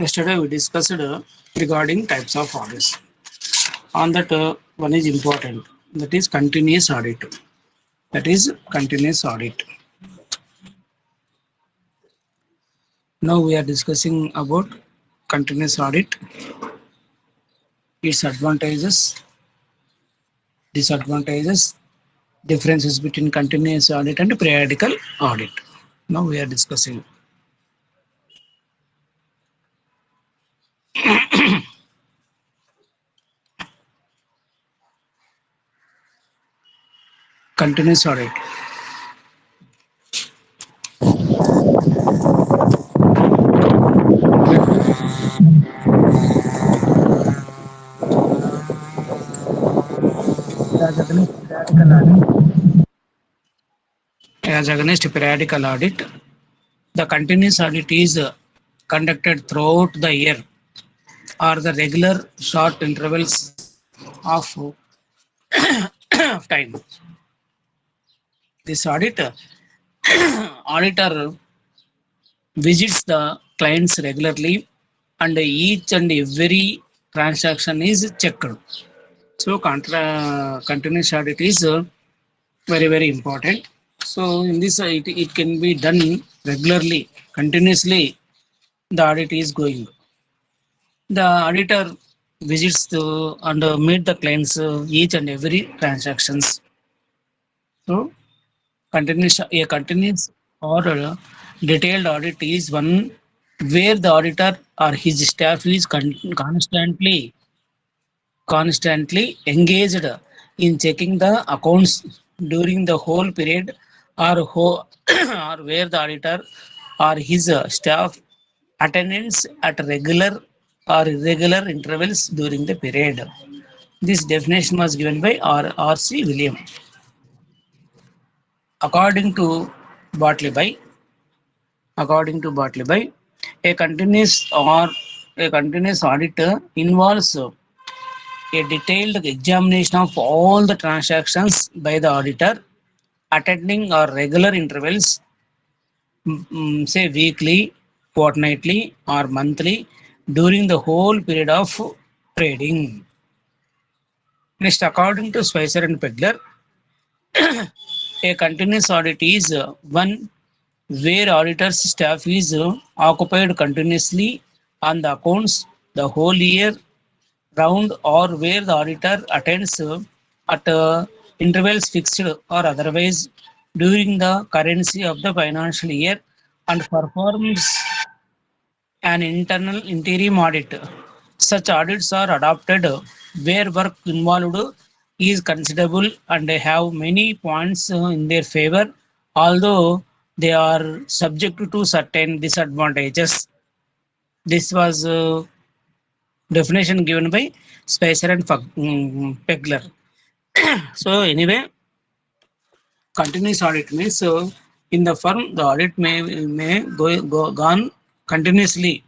Yesterday we discussed regarding types of audits. On that, one is important. That is continuous audit. That is continuous audit. Now we are discussing about continuous audit, its advantages, disadvantages, differences between continuous audit and periodical audit. Now we are discussing. Continuous audit. As against periodical audit, the continuous audit is conducted throughout the year or the regular short intervals of, of time. This auditor visits the clients regularly and each and every transaction is checked. So continuous audit is very important. So in this it can be done regularly, continuously. The audit is going. The auditor visits and meet the clients each and every transactions. So continuous or detailed audit is one where the auditor or his staff is constantly engaged in checking the accounts during the whole period or where the auditor or his staff attendance at regular or irregular intervals during the period. This definition was given by R.C. William. According to Bartleby, according to Bartleby, a continuous audit involves a detailed examination of all the transactions by the auditor, attending or regular intervals, say weekly, fortnightly, or monthly, during the whole period of trading. Next, according to Spicer and Pegler, a continuous audit is one where auditor's staff is occupied continuously on the accounts the whole year round or where the auditor attends at intervals fixed or otherwise during the currency of the financial year and performs an internal interim audit. Such audits are adopted where work involved is considerable and have many points in their favor, although they are subject to certain disadvantages. This was definition given by Spicer and Pegler. So anyway, continuous audit means in the firm the audit may go on continuously.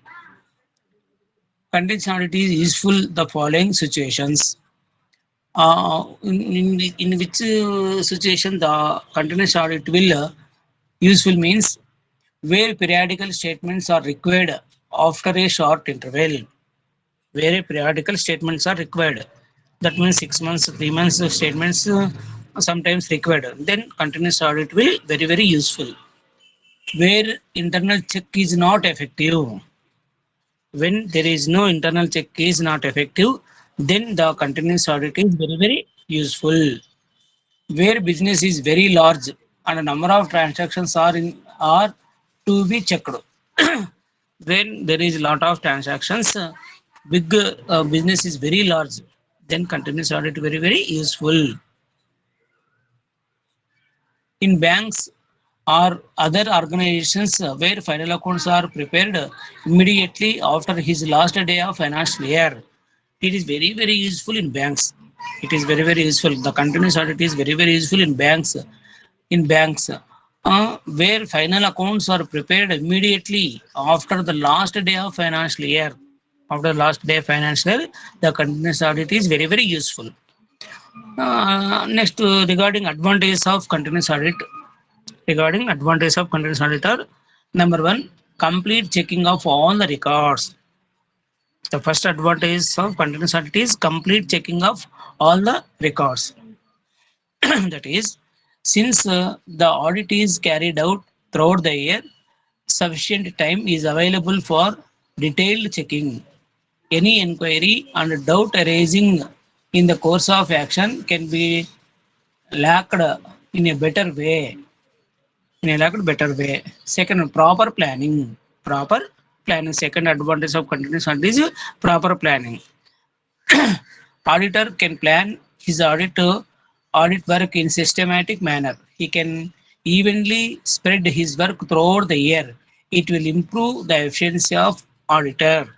Continuous audit is useful the following situations. In which situation the continuous audit will useful means where periodical statements are required after a short interval. Where periodical statements are required. That means 6 months, 3 months statements sometimes required. Then continuous audit will very useful. Where internal check is not effective. When there is no internal check is not effective, then the continuous audit is very useful. Where business is very large and a number of transactions are to be checked. When there is a lot of transactions, big business is very large, then continuous audit very useful. In banks or other organizations where final accounts are prepared immediately after his last day of financial year, it is very useful in banks. It is very useful. The continuous audit is very useful in banks. In banks, where final accounts are prepared immediately after the last day of financial year. After last day of financial year, the continuous audit is very useful. Next, regarding advantages of continuous audit. Regarding advantages of continuous audit are number one, complete checking of all the records. The first advantage of continuous audit is complete checking of all the records. That is, since the audit is carried out throughout the year, sufficient time is available for detailed checking. Any inquiry and doubt arising in the course of action can be lacked in a better way. Second, proper planning. Proper planning. Second advantage of continuous audit is proper planning. Auditor can plan his audit work in systematic manner. He can evenly spread his work throughout the year. It will improve the efficiency of auditor.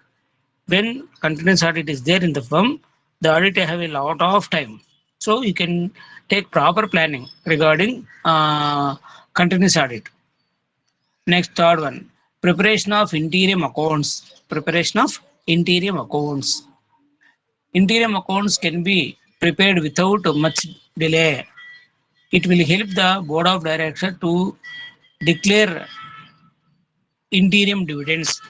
When continuous audit is there in the firm, the auditor have a lot of time. So you can take proper planning regarding continuous audit. Next, third one, preparation of interim accounts. Preparation of interim accounts. Interim accounts can be prepared without much delay. It will help the board of directors to declare interim dividends.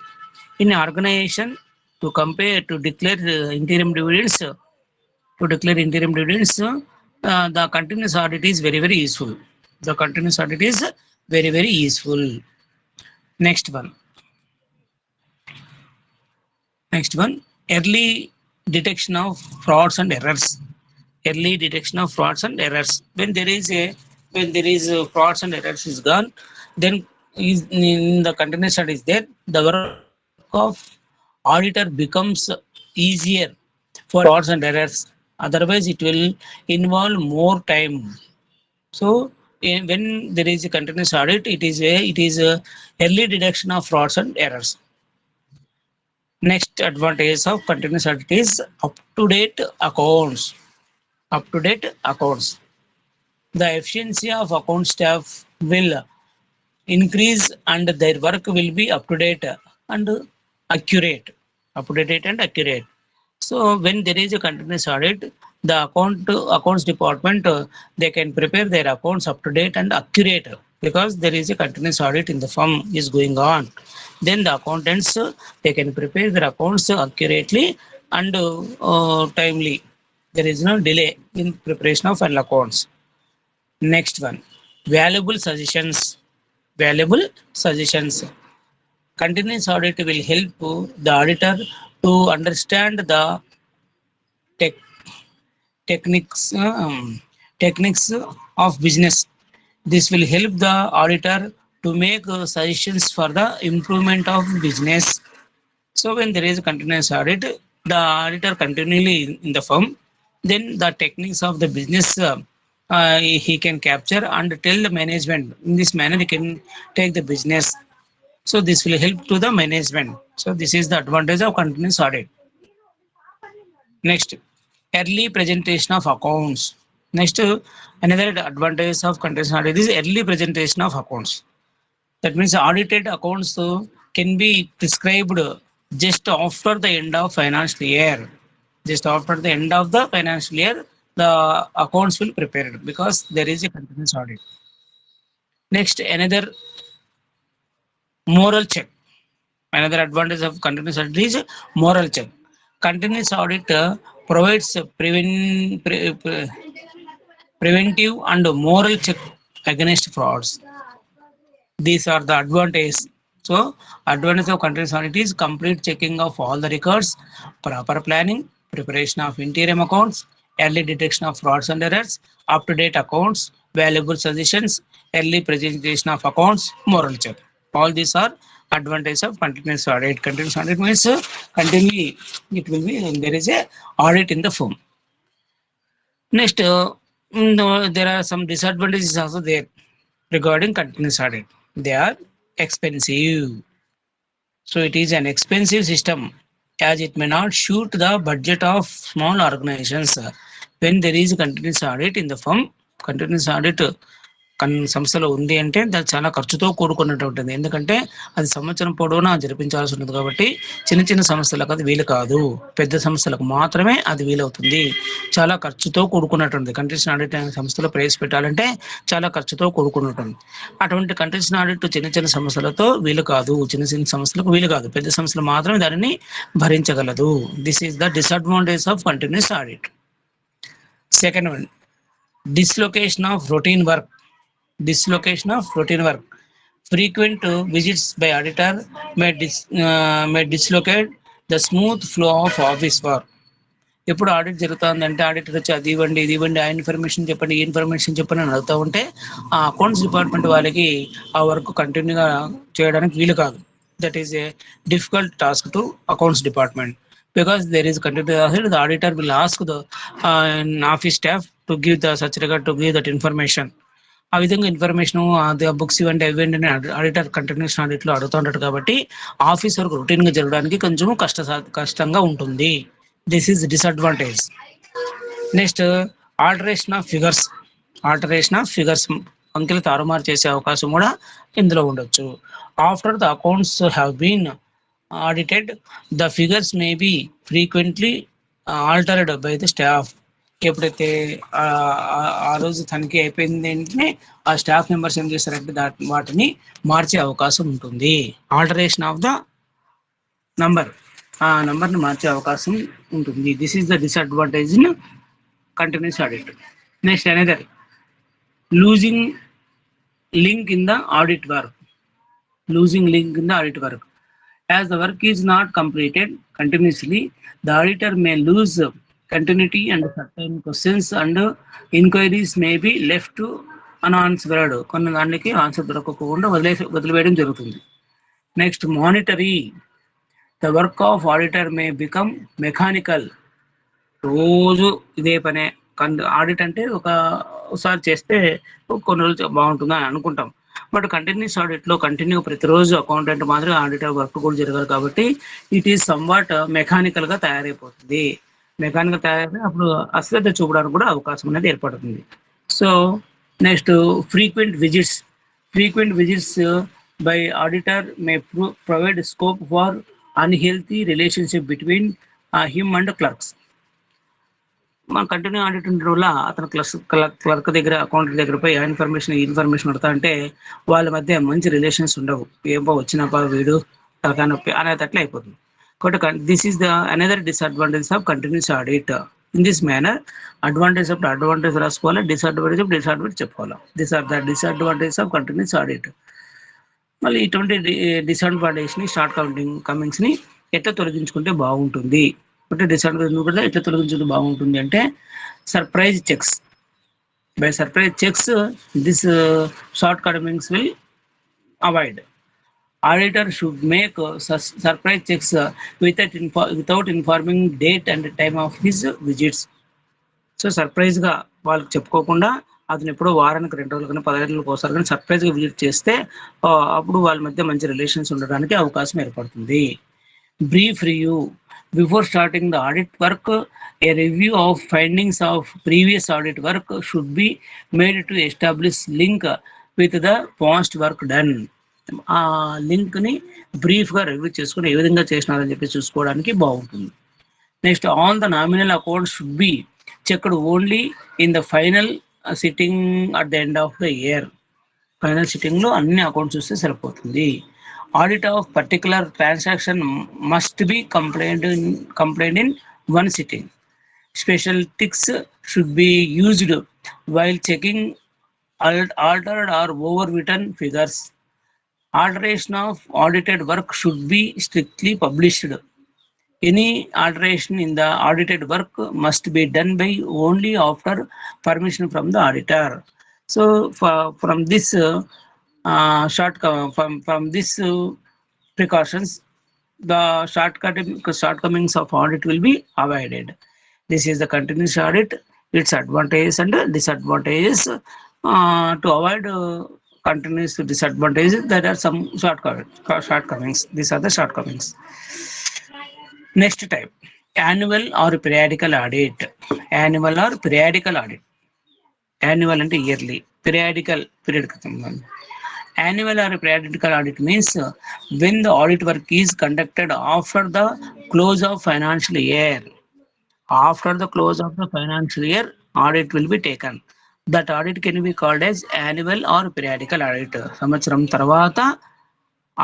In organization, to compare to declare interim dividends, the continuous audit is very useful. The continuous audit is very useful. Next one. Next one, early detection of frauds and errors. Early detection of frauds and errors. When there is a frauds and errors is gone, then is in the continuous study is there, the work of auditor becomes easier for frauds and errors. Otherwise, it will involve more time. So when there is a continuous audit, it is a early detection of frauds and errors. Next advantage of continuous audit is up-to-date accounts. Up-to-date accounts. The efficiency of account staff will increase and their work will be up-to-date and accurate. Up-to-date and accurate. So when there is a continuous audit, the accounts department they can prepare their accounts up to date and accurate because there is a continuous audit in the firm is going on. Then the accountants they can prepare their accounts accurately and timely. There is no delay in preparation of final accounts. Next one, valuable suggestions. Valuable suggestions. Continuous audit will help the auditor to understand the tech, techniques techniques of business. This will help the auditor to make suggestions for the improvement of business. So when there is a continuous audit, the auditor continually in the firm, then the techniques of the business he can capture and tell the management. In this manner, he can take the business. So this will help to the management. So this is the advantage of continuous audit. Next, early presentation of accounts. Next, another advantage of continuous audit is early presentation of accounts. That means audited accounts can be prescribed just after the end of financial year. Just after the end of the financial year, the accounts will prepare because there is a continuous audit. Next, another moral check. Another advantage of continuous audit is moral check. Continuous audit provides preventive and moral check against frauds. These are the advantages. So, advantage of continuous audit is complete checking of all the records, proper planning, preparation of interim accounts, early detection of frauds and errors, up-to-date accounts, valuable suggestions, early presentation of accounts, moral check. All these are advantages of continuous audit. Continuous audit means continually it will be there is a audit in the firm. Next, no, there are some disadvantages also there regarding continuous audit. They are expensive. So it is an expensive system as it may not suit the budget of small organizations. When there is a continuous audit in the firm, continuous audit సంస్థలో ఉంది అంటే అది చాలా ఖర్చుతో కూడుకున్నట్టు ఉంటుంది. ఎందుకంటే అది సంవత్సరం పొడవునా జరిపించాల్సి ఉంటుంది కాబట్టి చిన్న చిన్న సంస్థలకు అది వీలు కాదు. పెద్ద సంస్థలకు మాత్రమే అది వీలవుతుంది. చాలా ఖర్చుతో కూడుకున్నట్టుంది. కంట్రీస్ ఆడిట్ అనే సంస్థలో ప్రవేశపెట్టాలంటే చాలా ఖర్చుతో కూడుకున్నట్టుంది. అటువంటి కంట్రీస్ ఆడిట్ చిన్న చిన్న సంస్థలతో వీలు కాదు. చిన్న చిన్న సంస్థలకు వీలు కాదు. పెద్ద సంస్థలు మాత్రమే దానిని భరించగలదు. This is the disadvantage of continuous audit. Second one, dislocation of routine work. Dislocation of routine work. Frequent visits by auditor may dislocate the smooth flow of office work. ఎప్పుడు ఆడిట్ జరుగుతుందంటే ఆడిటర్ వచ్చి అది ఇవ్వండి ఇది ఇవ్వండి, ఆ information చెప్పండి ఈ ఇన్ఫర్మేషన్ చెప్పండి అని అడుగుతూ ఉంటే ఆ అకౌంట్స్ డిపార్ట్మెంట్ వాళ్ళకి ఆ వర్క్ కంటిన్యూగా చేయడానికి వీలు కాదు. That is a difficult task to accounts department. Because there is continuous, the auditor will ask the office staff to give the such regard to give that information. ఆ విధంగా information books ఇవ్వండి ఇవ్వండి అని auditor continuous audit లో అడుగుతూ ఉంటాడు కాబట్టి office work routine గా జరగడానికి కొంచెం కష్టంగా ఉంటుంది. This is disadvantage. Next, alteration of figures. Alteration of figures, అంకెలు తారుమారు చేసే అవకాశం కూడా ఇందులో ఉండొచ్చు. After the accounts have been audited, the figures may be frequently altered by the staff. ఎప్పుడైతే ఆ రోజు తనిఖీ అయిపోయింది వెంటనే ఆ స్టాఫ్ మెంబర్స్ ఏం చేస్తారంటే వాటిని మార్చే అవకాశం ఉంటుంది. ఆల్టరేషన్ ఆఫ్ ద నంబర్, ఆ నంబర్ని మార్చే అవకాశం ఉంటుంది. This is the disadvantage in continuous audit. Next, another, losing link in the audit work. Losing link in the audit work. As the work is not completed continuously, the auditor may lose continuity and certain questions and inquiries may be left to unanswered. కొన్ని దానికి answer దొరకకుండా వదిలివేయడం జరుగుతుంది. Next, monetary. The work of auditor may become mechanical. రోజు ఇదే పనే. Audit అంటే ఒకసారి చేస్తే కొన్ని రోజులు బాగుంటుందని అనుకుంటాం. బట్ కంటిన్యూస్ ఆడిట్ లో కంటిన్యూ ప్రతిరోజు అకౌంటెంట్ మాత్రం ఆడిటర్ వర్క్ కూడా జరగాలి కాబట్టి ఇట్ ఈస్ సమ్వాట్ మెకానికల్ గా తయారైపోతుంది. మెకానికల్ తయారైతే అప్పుడు అశ్రద్ధ చూపడానికి కూడా అవకాశం అనేది ఏర్పడుతుంది. So next, frequent visits. Frequent visits by auditor May provide scope for unhealthy relationship between him and clerks. మన కంటిన్యూ ఆడిట్ వల్ల అతను క్లర్క్ దగ్గర అకౌంట్ దగ్గర పోయి ఇన్ఫర్మేషన్ అడుగుతా అంటే వాళ్ళ మధ్య మంచి రిలేషన్స్ ఉండవు. ఏమో వచ్చినప్ప వీడు తలకాయ నొప్పి అనేటట్లు అయిపోతుంది. కాబట్టి this is the another disadvantage of continuous audit. In this manner advantage రాసుకోవాలి, డిసడ్వాంటేజ్ చెప్పుకోవాలి. This are the disadvantage of continuous audit. మళ్ళీ ఇటువంటి డిసడ్వాంటేజ్ ని షార్ట్ కమింగ్స్ ని ఎట్లా తొలగించుకుంటే బాగుంటుంది అంటే డిసడ్వాంటేజ్ కూడా ఎట్లా తొలగించుకుంటే బాగుంటుంది అంటే surprise checks. By surprise checks this short Cummins will avoid. Auditor should make surprise checks without informing date and time of his visits. So surprise గా వాళ్ళకి చెప్పుకోకుండా అతను ఎప్పుడో వారానికి 2 రోజులు కానీ 15 రోజులకు ఒకసారి కానీ సర్ప్రైజ్ గా విజిట్ చేస్తే అప్పుడు వాళ్ళ మధ్య మంచి రిలేషన్స్ ఉండడానికి అవకాశం ఏర్పడుతుంది. Brief review. Before starting the audit work, A review of findings of previous audit work should be made to establish link with the past work done. ఆ లింక్ ని బ్రీఫ్ గా రివ్యూ చేసుకుని ఏ విధంగా చేసినారని చెప్పి చూసుకోవడానికి బాగుంటుంది. Next, all the nominal accounts should be checked only in the final sitting at the end of the year. Final sitting లో అన్ని అకౌంట్స్ చూస్తే సరిపోతుంది. Audit of particular transaction must be complete in one sitting. Special ticks should be used while checking altered or overwritten figures. Alteration of audited work should be strictly published. Any alteration in the audited work must be done by only after permission from the auditor. So from this precautions, the shortcomings of audit will be avoided. This is the continuous audit, its advantages and disadvantages. To avoid continuous disadvantages, there are some shortcomings. These are the shortcomings. Next type, annual or periodical audit. Annual or periodical audit. Annual and yearly. periodical period. Annual or periodical audit means when the audit work is conducted after the close of financial year. After the close of the financial year, audit will be taken. That audit can be called as annual or periodical audit. సంవత్సరం తర్వాత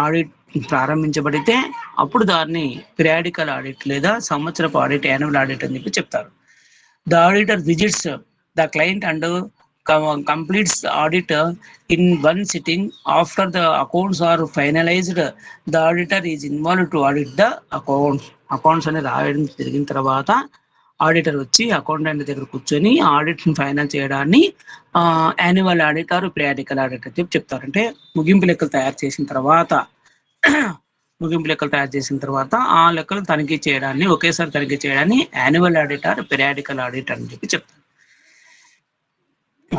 audit ప్రారంభించబడితే అప్పుడు దాన్ని periodical audit లేదా సంవత్సరపు audit annual audit అని చెప్పి చెప్తారు. The auditor visits the client and completes the audit in one sitting. After the accounts are finalized, the auditor is involved to audit the accounts. Accounts అనేది రాయడం జరిగిన తర్వాత auditor వచ్చి accountant దగ్గర కూర్చొని ఆడిట్ ఫైనల్ చేయడాన్ని annual audit or periodical audit అని చెప్తారు. అంటే ముగింపు లెక్కలు తయారు చేసిన తర్వాత ఆ లెక్కలు తనిఖీ చేయడాన్ని ఒకేసారి తనిఖీ చేయడాన్ని annual audit or periodical audit అని చెప్పి చెప్తారు.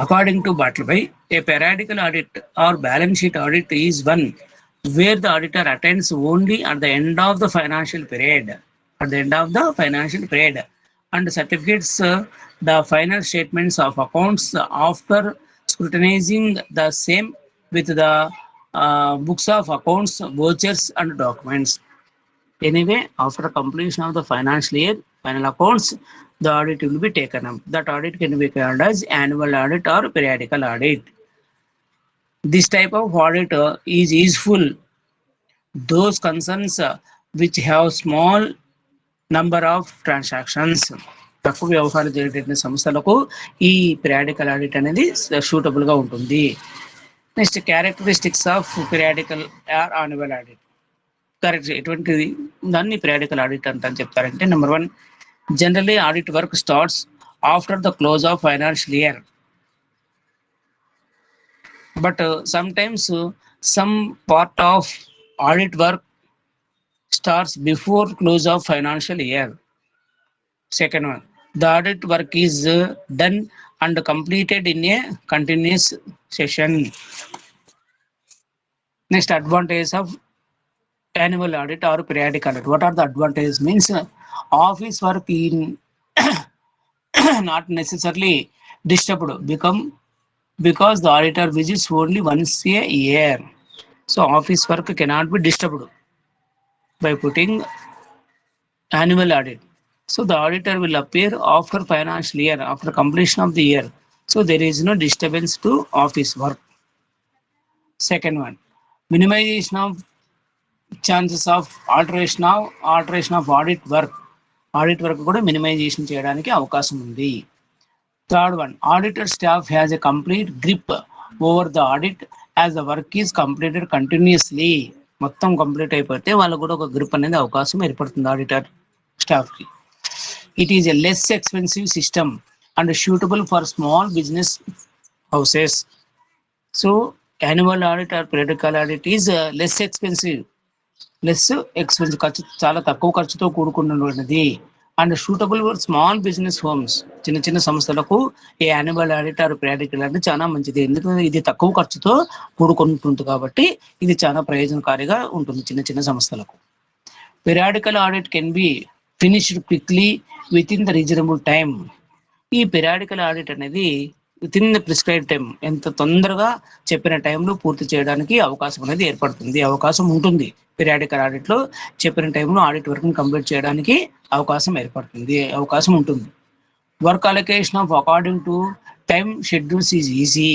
According to Bartleby, a periodical audit or balance sheet audit is one where the auditor attends only at the end of the financial period. And certificates the final statements of accounts after scrutinizing the same with the books of accounts, vouchers and documents. Anyway, after completion of the financial year, final accounts, the audit will be taken up. That audit can be called as annual audit or periodical audit. This type of audit is useful those concerns which have small number of transactions. తక్కువ వ్యవహారాలు జరిగే సంస్థలకు ఈ periodical audit అనేది suitable గా ఉంటుంది. Next characteristics of periodical or annual audit. Correct, ఎటువంటిది దాన్ని పిరియాడికల్ ఆడిట్ అంటారని చెప్తారంటే, number 1, generally audit work starts after the close of financial year, but sometimes some part of audit work starts before close of financial year. Second one, the audit work is done and completed in a continuous session. Next, advantages of annual audit or periodic audit. What are the advantages? Means office work in not necessarily disturbed because the auditor visits only once a year. So office work cannot be disturbed by putting annual audit. So the auditor will appear after financial year, after completion of the year. So there is no disturbance to office work. Second one, minimization of chances of alteration of audit work. Audit work కూడా minimisation చేయడానికి అవకాశం ఉంది. Third one, auditor staff has a complete grip over the audit as the work is completed continuously. మొత్తం complete అయిపోతే వాళ్ళకు కూడా ఒక grip అనేది అవకాశం ఏర్పడుతుంది ఆడిటర్ స్టాఫ్ కి. It is a less expensive system and suitable for small business houses. So annual audit or periodical audit is less expensive, ఖర్చు చాలా తక్కువ ఖర్చుతో కూడుకున్నది. And suitable for small business homes, చిన్న చిన్న సంస్థలకు ఈ annual audit or periodical audit చాలా మంచిది. ఎందుకంటే ఇది తక్కువ ఖర్చుతో కూడుకుంటుంది కాబట్టి ఇది చాలా ప్రయోజనకారిగా ఉంటుంది చిన్న చిన్న సంస్థలకు. Periodical audit can be finished quickly with in the reasonable time. ఈ పిరియాడికల్ ఆడిట్ అనేది with in the prescribe time, ఎంత తొందరగా చెప్పిన టైంలో పూర్తి చేయడానికి అవకాశం అనేది ఏర్పడుతుంది, అవకాశం ఉంటుంది. పిరియాడికల్ ఆడిట్ లో చెప్పిన టైంలో ఆడిట్ వర్క్ ని కంప్లీట్ చేయడానికి అవకాశం ఉంటుంది. Work allocation of according to time schedules is easy.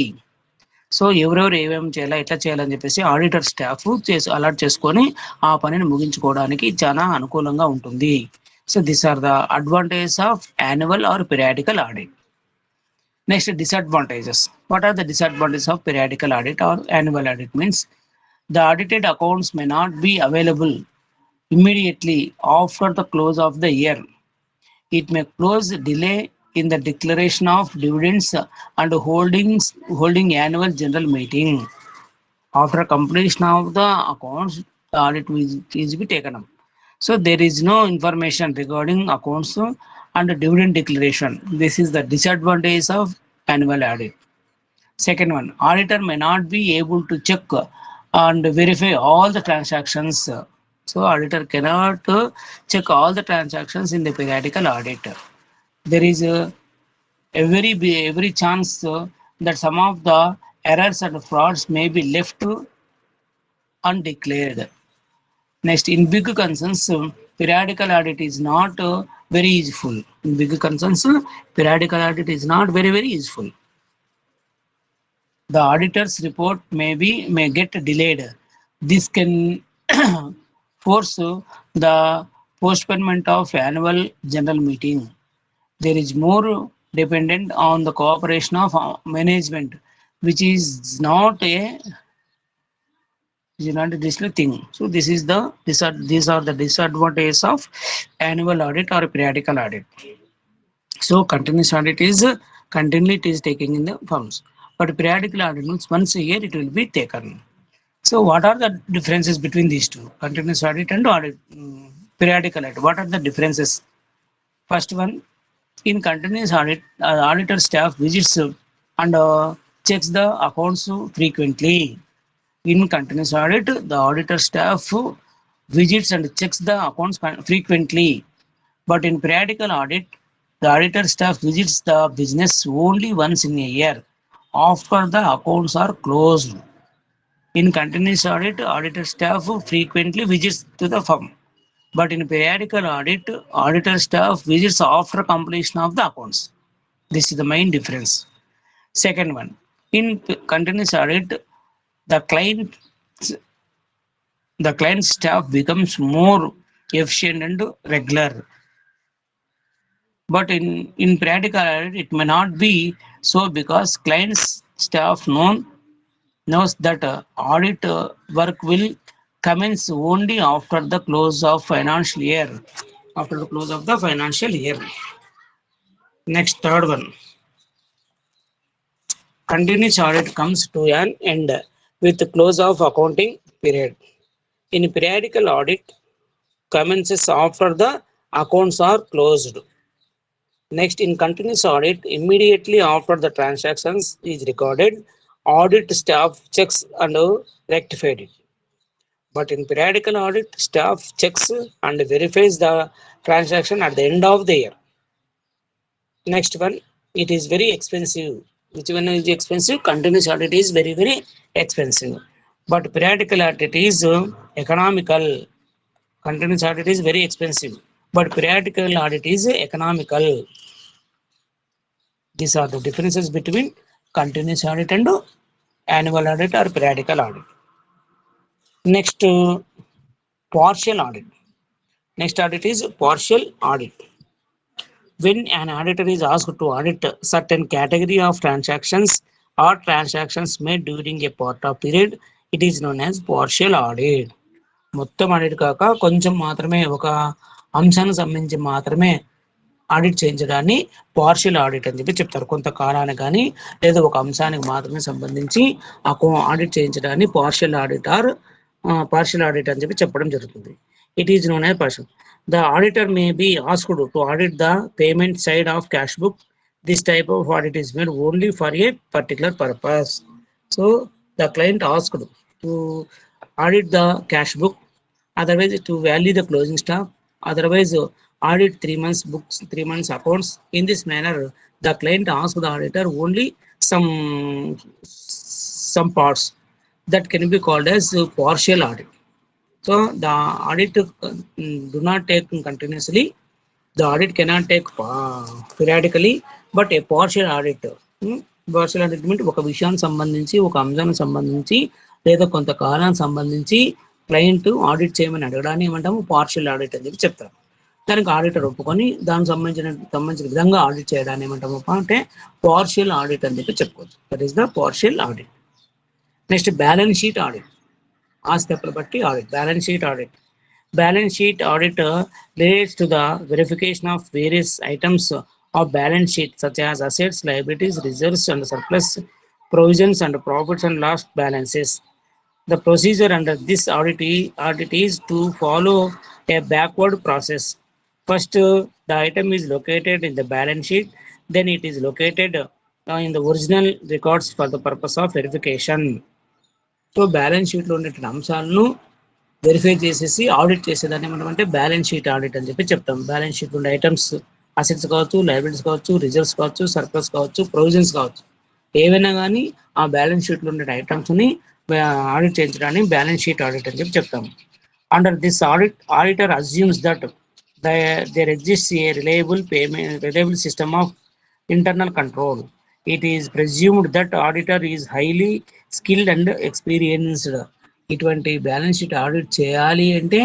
So ఎవరెవరు ఏమేమి చేయాలా, ఎట్లా చేయాలని చెప్పేసి ఆడిటర్ స్టాఫ్ అలాట్ చేసుకొని ఆ పనిని ముగించుకోవడానికి చాలా అనుకూలంగా ఉంటుంది. So these are the advantages of annual or periodical audit. Next, disadvantages. What are the disadvantages of periodical audit or annual audit? Means the audited accounts may not be available immediately after the close of the year. It may cause delay in the declaration of dividends and holding annual general meeting. After completion of the accounts, the audit is be taken up. So there is no information regarding accounts and dividend declaration. This is the disadvantage of annual audit. Second one, auditor may not be able to check and verify all the transactions. So auditor cannot check all the transactions in the periodical audit. There is every chance that some of the errors and frauds may be left undeclared. Next, in big concerns, periodical audit is not very useful. In big concerns, periodical audit is not very useful. The auditor's report may get delayed. This can force the postponement of annual general meeting. There is more dependent on the cooperation of management, which is not a digital thing. So this is these are the disadvantages of annual audit or periodical audit. So continuous audit is continually it is taking in the firms, but periodical audit means once a year it will be taken. So what are the differences between these two, continuous audit and periodical audit? What are the differences? First one, in continuous audit, auditor staff visits and checks the accounts frequently. In continuous audit, the auditor staff visits and checks the accounts frequently. But in periodical audit, the auditor staff visits the business only once in a year after the accounts are closed. In continuous audit, auditor staff frequently visits to the firm. But in periodical audit, auditor staff visits after completion of the accounts. This is the main difference. Second one, in continuous audit, the client the client staff becomes more efficient and regular. But in practical audit, it may not be so because client's staff knows that audit work will commence only after the close of financial year. After the close of the financial year. Next, third one. Continuous audit comes to an end with the close of accounting period. In periodical audit, commences after the accounts are closed. Next, in continuous audit, immediately after the transactions is recorded, audit staff checks and rectified it. But in periodical audit, staff checks and verifies the transaction at the end of the year. Next one, it is very expensive. Which one is expensive? Continuous audit is very expensive. But periodical audit is economical. Continuous audit is very expensive, but periodical audit is economical. These are the differences between continuous audit and annual audit or periodical audit. Next, partial audit. Next audit is partial audit. When an auditor is asked to audit a certain category of transactions or transactions made during a part of period, it is known as partial audit. మొత్తం audit కాక కొంచెం మాత్రమే ఒక అంశానికి సంబంధించి మాత్రమే audit చేయించడాన్ని partial audit అని చెప్పి చెప్తారు. కొంతకాలానికి కానీ లేదా ఒక అంశానికి మాత్రమే సంబంధించి ఆడిట్ చేయించడాన్ని పార్షియల్ ఆడిట్ అని చెప్పి చెప్పడం జరుగుతుంది. It is known as partial. The auditor may be asked to audit the payment side of cash book. This type of audit is made only for a particular purpose. So the client asked to audit the cash book, otherwise to value the closing stock, otherwise audit 3 months books, 3 months accounts. In this manner, the client asks the auditor only some parts that can be called as partial audit. So the audit do not take continuously. The audit cannot take periodically, but a partial audit. Partial audit means ఒక విషయానికి సంబంధించి ఒక అంశానికి సంబంధించి లేదా కొంతకాలానికి సంబంధించి client audit చేయమని అడగడాన్ని ఏమంటాము పార్షియల్ ఆడిట్ అని చెప్పి చెప్తారు. దానికి ఆడిటర్ ఒప్పుకొని దానికి సంబంధించిన విధంగా ఆడిట్ చేయడాన్ని ఏమంటాము అంటే పార్షియల్ ఆడిట్ అని చెప్పి చెప్పుకోవచ్చు. That is the partial audit. Next balance sheet audit. ఆస్తి అప్పుల బట్టి audit. Balance sheet audit. Balance sheet audit relates to the verification of various items of balance sheet such as assets, liabilities, reserves and surplus, provisions and profits and loss balances. The procedure under this audit is to follow a backward process. First, the item is located in the balance sheet, then it is located in the original records for the purpose of verification. So, balance sheet లో ఉన్న అంశాలను verify చేసేసి audit చేసేదాన్ని ఏమంటామంటే balance sheet audit అని చెప్పి చెప్తాం. Balance sheet ఉండే ఐటమ్స్ అసెట్స్ కావచ్చు, లయబిలిటీస్ కావచ్చు, రిజర్వ్స్ కావచ్చు, సర్ప్లస్ కావచ్చు, ప్రొవిజన్స్ కావచ్చు. ఏవైనా కానీ ఆ బ్యాలెన్స్ షీట్లో ఉండే ఐటమ్స్ని ఆడిట్ చేయించడాన్ని బ్యాలెన్స్ షీట్ ఆడిట్ అని చెప్పి చెప్తాము. Under this audit, auditor assumes that there exists a reliable system of internal control. It is presumed that auditor is highly skilled and experienced. ఇటువంటి బ్యాలెన్స్ షీట్ ఆడిట్ చేయాలి అంటే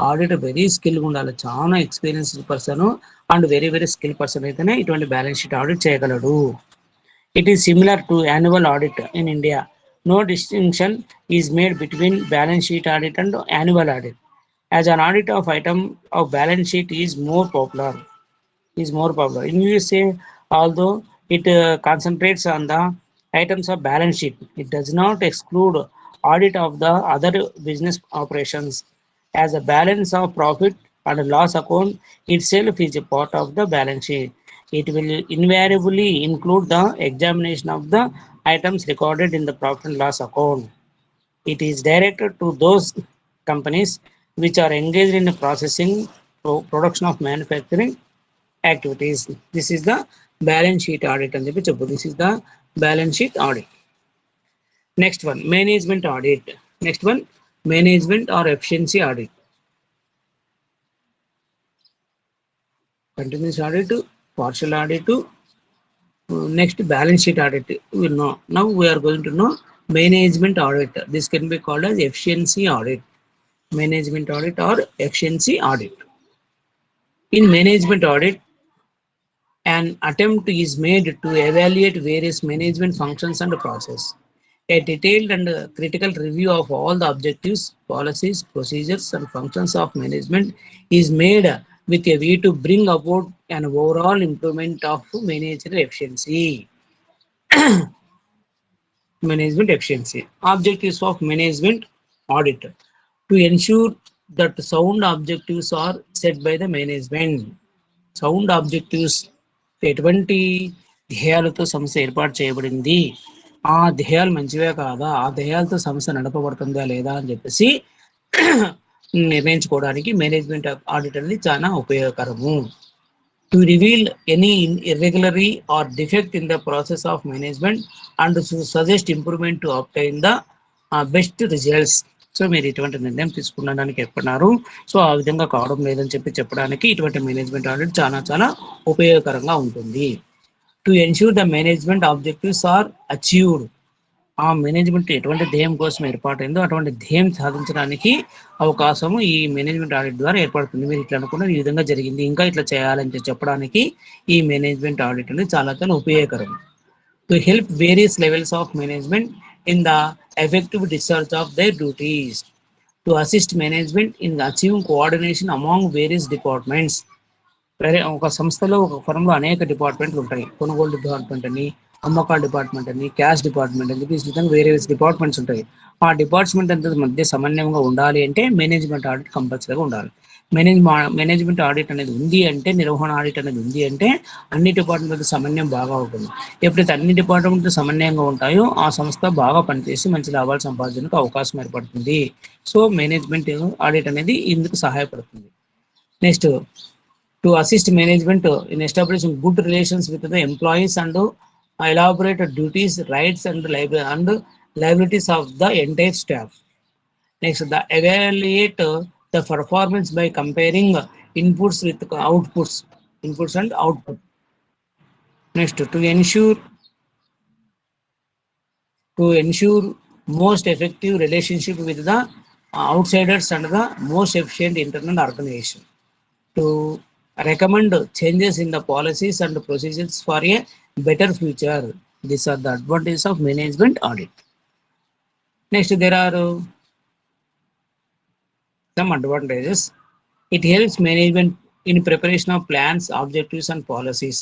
auditor very స్కిల్గా ఉండాలి, చాలా experienced person and very very skill person అయితేనే ఇటువంటి balance sheet audit చేయగలడు. It is similar to annual audit in India. No distinction is made between balance sheet audit and annual audit, as an audit of item of balance sheet is more popular. In USA, although it concentrates on the items of balance sheet, it does not exclude audit of the other business operations, as a balance of profit and loss account itself is a part of the balance sheet. It will invariably include the examination of the items recorded in the profit and loss account. It is directed to those companies which are engaged in the processing production of manufacturing activities. This is the balance sheet audit అని చెప్పి చెప్పు. This is the balance sheet audit. Next one, management audit. Next one, management or efficiency audit. Continuous audit, partial audit, next balance sheet audit. We know. Now we are going to know management audit. This can be called as efficiency audit. Management audit or efficiency audit. In management audit, an attempt is made to evaluate various management functions and process. A detailed and critical review of all the objectives, policies, procedures, and functions of management is made with a view to bring about an overall improvement of managerial efficiency. Management efficiency. Objectives of management audit: to ensure that sound objectives are set by the management. Sound objectives ఎటువంటి ధ్యేయాలతో సంస్థ ఏర్పాటు చేయబడింది, ఆ ధ్యేయాలు మంచివే కాదా, ఆ ధ్యేయాలతో సంస్థ నడపబడుతుందా లేదా అని చెప్పేసి నిర్ణయించుకోవడానికి మేనేజ్మెంట్ ఆడిట్ అనేది చాలా ఉపయోగకరము. To reveal any irregularity or defect in the process of management and to suggest improvement to obtain the best results. So మీరు ఇటువంటి నిర్ణయం తీసుకునడానికి ఎప్పుడున్నారు, సో ఆ విధంగా కావడం లేదని చెప్పడానికి ఇటువంటి మేనేజ్మెంట్ ఆడిట్ చాలా చాలా ఉపయోగకరంగా ఉంటుంది. To ensure the management objectives are achieved. ఆ మేనేజ్మెంట్ ఎటువంటి ధ్యేయం కోసం ఏర్పాటైందో అటువంటి ధ్యేయం సాధించడానికి అవకాశము ఈ మేనేజ్మెంట్ ఆడిట్ ద్వారా ఏర్పడుతుంది. మీరు ఇట్లా అనుకున్నది ఈ విధంగా జరిగింది, ఇంకా ఇట్లా చేయాలని చెప్పడానికి ఈ మేనేజ్మెంట్ ఆడిట్ అనేది చాలా చాలా ఉపయోగకరం. To help various levels of management in the effective discharge of their duties. To assist management in achieving coordination among various departments. ఒక సంస్థలో ఒక ఫర్మ్లో అనేక డిపార్ట్మెంట్లు ఉంటాయి. కొనుగోలు డిపార్ట్మెంట్ అని, అమ్మకాల డిపార్ట్మెంట్ అని, క్యాష్ డిపార్ట్మెంట్ అని, ఈ విధంగా వేరే డిపార్ట్మెంట్స్ ఉంటాయి. ఆ డిపార్ట్మెంట్ అంతా మధ్య సమన్వయంగా ఉండాలి అంటే మేనేజ్మెంట్ ఆడిట్ కంపల్సరీగా ఉండాలి. మేనేజ్మెంట్ ఆడిట్ అనేది ఉంది అంటే, నిర్వహణ ఆడిట్ అనేది ఉంది అంటే అన్ని డిపార్ట్మెంట్ సమన్వయం బాగా ఉంటుంది. ఎప్పుడైతే అన్ని డిపార్ట్మెంట్లు సమన్వయంగా ఉంటాయో ఆ సంస్థ బాగా పనిచేసి మంచి లాభాలు సంపాదించడానికి అవకాశం ఏర్పడుతుంది. సో మేనేజ్మెంట్ ఆడిట్ అనేది ఇందుకు సహాయపడుతుంది. Next, to assist management in establishing good relations with the employees and elaborate duties, rights and liabilities of the entire staff. Next, the evaluate the performance by comparing inputs with outputs, inputs and output. Next, to ensure most effective relationship with the outsiders and the most efficient internal organization. To recommend changes in the policies and procedures for a better future. These are the advantages of management audit. Next, there are some advantages. It helps management in preparation of plans, objectives and policies.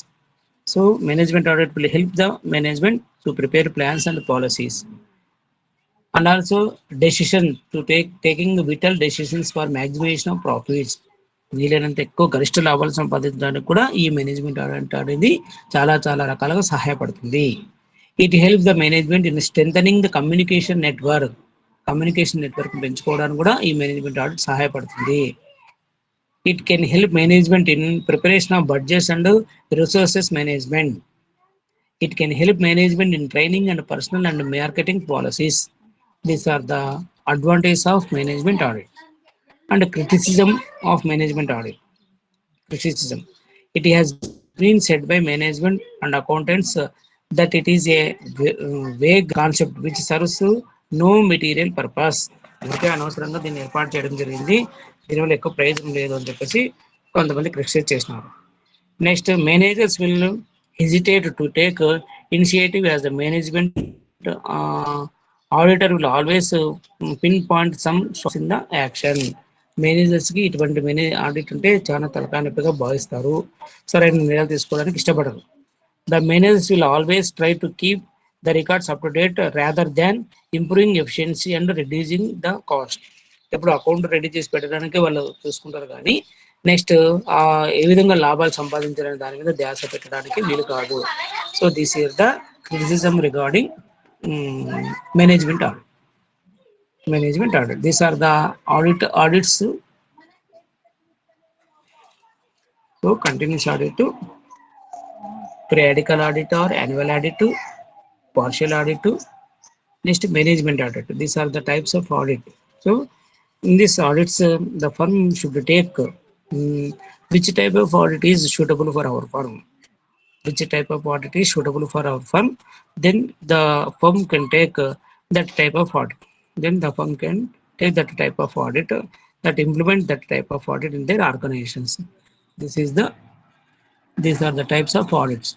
So management audit will help the management to prepare plans and policies. And also decision to taking vital decisions for maximization of profits. వీలైనంత ఎక్కువ గరిష్ట లాభాలు సంపాదించడానికి కూడా ఈ management audit అనేది చాలా చాలా రకాలుగా సహాయపడుతుంది. It help the management in strengthening the communication network పెంచుకోవడానికి కూడా ఈ మేనేజ్మెంట్ ఆడిట్ సహాయపడుతుంది. It can help management in preparation of budgets and resources management. It can help management in training and personal and marketing policies. These are the advantages of management audit. And criticism of management audit. Criticism. It has been said by management and accountants that it is a vague concept which serves no material purpose. అందుకే అనవసరంగా దీన్ని ఏర్పాటు చేయడం జరిగింది. దీనివల్ల ఎక్కువ ప్రయోజనం లేదు అని చెప్పేసి కొంతమంది క్రిటిసైజ్ చేసినారు. Next, managers will hesitate to take initiative as the management auditor will always pinpoint some flaws in the action. Managers కి ఇటువంటి ఆడిట్ ఉంటే చాలా తలకానొప్పిగా భావిస్తారు, సరైన నిర్ణయాలు తీసుకోవడానికి ఇష్టపడరు. The managers will always try to keep the records up to date rather than improving efficiency and reducing the cost. ఎప్పుడు అకౌంట్ రెడీ చేసి పెట్టడానికి వాళ్ళు చూసుకుంటారు కానీ నెక్స్ట్ ఏ విధంగా లాభాలు సంపాదించాలనే దాని మీద ధ్యాస పెట్టడానికి వీలు కాదు. So this is the criticism regarding management audit. Management audit. These are the audits. So continuous audit to periodical audit or annual audit to partial audit to next management audit. These are the types of audit. So in this audits, the firm should take which type of audit is suitable for our firm. Which type of audit is suitable for our firm, then the firm can take that type of audit. Then the firm can take that type of audit that implement that type of audit in their organizations. These are the types of audits.